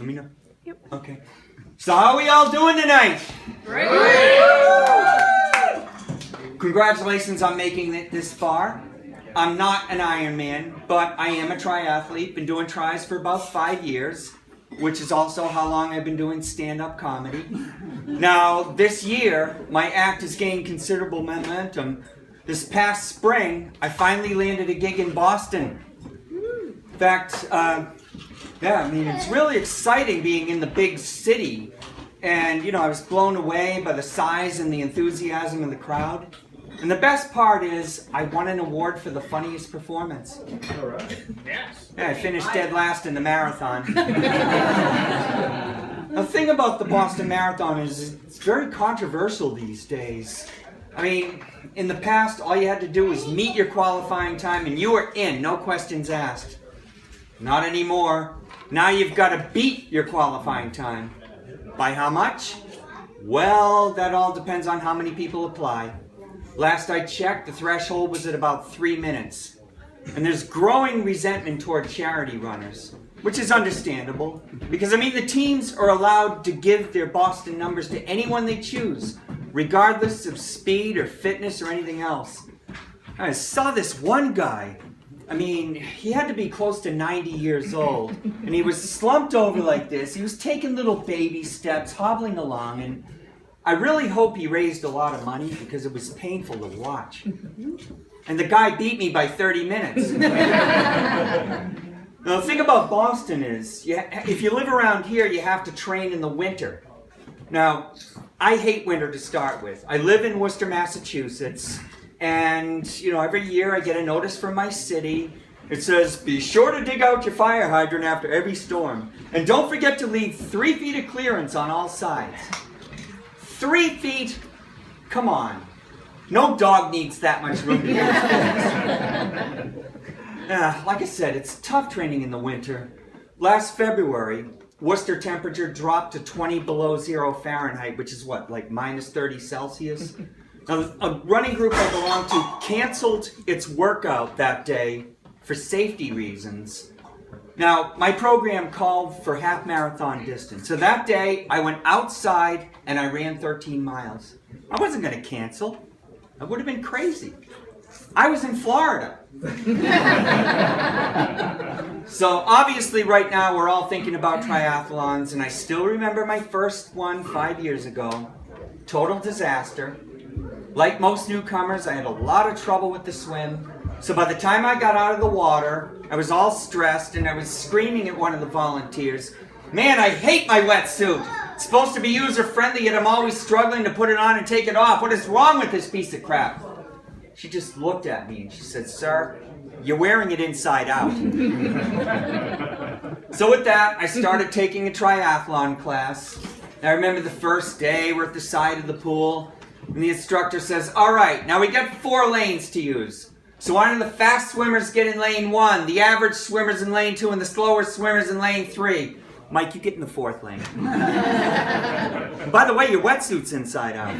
Let me know. Yep. Okay. So how are we all doing tonight? Great! Congratulations on making it this far. I'm not an Ironman, but I am a triathlete. Been doing tries for about 5 years, which is also how long I've been doing stand-up comedy. Now, this year, my act has gained considerable momentum. This past spring, I finally landed a gig in Boston. In fact, it's really exciting being in the big city. And, I was blown away by the size and the enthusiasm of the crowd. And the best part is, I won an award for the funniest performance. All right. Yes. Yeah, I finished dead last in the marathon. The thing about the Boston Marathon is it's very controversial these days. I mean, in the past, all you had to do was meet your qualifying time and you were in, no questions asked. Not anymore. Now you've got to beat your qualifying time. By how much? Well, that all depends on how many people apply. Last I checked, the threshold was at about 3 minutes. And there's growing resentment toward charity runners, which is understandable. Because, the teams are allowed to give their Boston numbers to anyone they choose, regardless of speed or fitness or anything else. I saw this one guy. He had to be close to 90 years old. And he was slumped over like this. He was taking little baby steps, hobbling along, and I really hope he raised a lot of money because it was painful to watch. And the guy beat me by 30 minutes. Now, the thing about Boston is, if you live around here, you have to train in the winter. Now, I hate winter to start with. I live in Worcester, Massachusetts, and, every year I get a notice from my city. It says, be sure to dig out your fire hydrant after every storm. And don't forget to leave 3 feet of clearance on all sides. 3 feet? Come on. No dog needs that much room to do his things. Like I said, it's tough training in the winter. Last February, Worcester temperature dropped to 20 below 0 Fahrenheit, which is like minus 30 Celsius. Now, a running group I belong to canceled its workout that day for safety reasons. Now, my program called for half marathon distance. So that day, I went outside and I ran 13 miles. I wasn't going to cancel. That would have been crazy. I was in Florida. So obviously right now we're all thinking about triathlons, and I still remember my first one 5 years ago. Total disaster. Like most newcomers, I had a lot of trouble with the swim. So by the time I got out of the water, I was all stressed and I was screaming at one of the volunteers, "Man, I hate my wetsuit. It's supposed to be user-friendly, yet I'm always struggling to put it on and take it off. What is wrong with this piece of crap?" She just looked at me and she said, "Sir, you're wearing it inside out." So with that, I started taking a triathlon class. I remember the first day, we're at the side of the pool, and the instructor says, "All right, now we got 4 lanes to use. So why don't the fast swimmers get in lane 1, the average swimmers in lane 2, and the slower swimmers in lane 3. Mike, you get in the 4th lane." By the way, your wetsuit's inside out.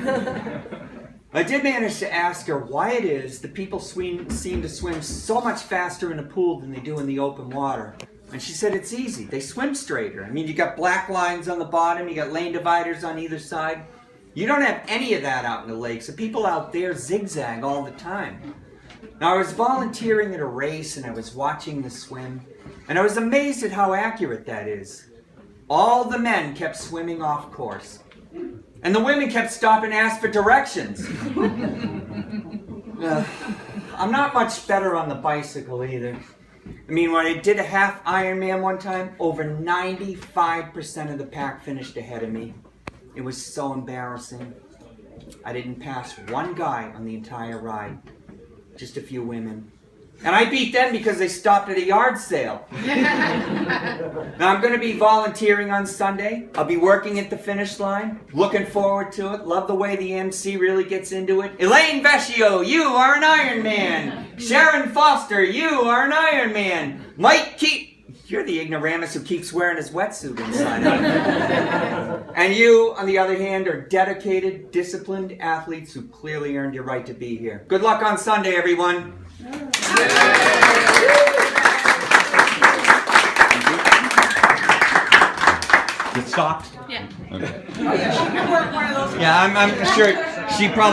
I did manage to ask her why it is that people seem to swim so much faster in a pool than they do in the open water. And she said it's easy. They swim straighter. You got black lines on the bottom, you got lane dividers on either side. You don't have any of that out in the lake, so people out there zigzag all the time. Now, I was volunteering at a race and I was watching the swim, and I was amazed at how accurate that is. All the men kept swimming off course, and the women kept stopping to ask for directions. I'm not much better on the bicycle either. When I did a half Ironman one time, over 95% of the pack finished ahead of me. It was so embarrassing. I didn't pass one guy on the entire ride. Just a few women. And I beat them because they stopped at a yard sale. Now I'm going to be volunteering on Sunday. I'll be working at the finish line. Looking forward to it. Love the way the MC really gets into it. Elaine Vescio, you are an Ironman. Sharon Foster, you are an Ironman. Mike you're the ignoramus who keeps wearing his wetsuit inside out. And you, on the other hand, are dedicated, disciplined athletes who clearly earned your right to be here. Good luck on Sunday, everyone. Is it stocked? Yeah. Okay. Yeah, I'm sure she probably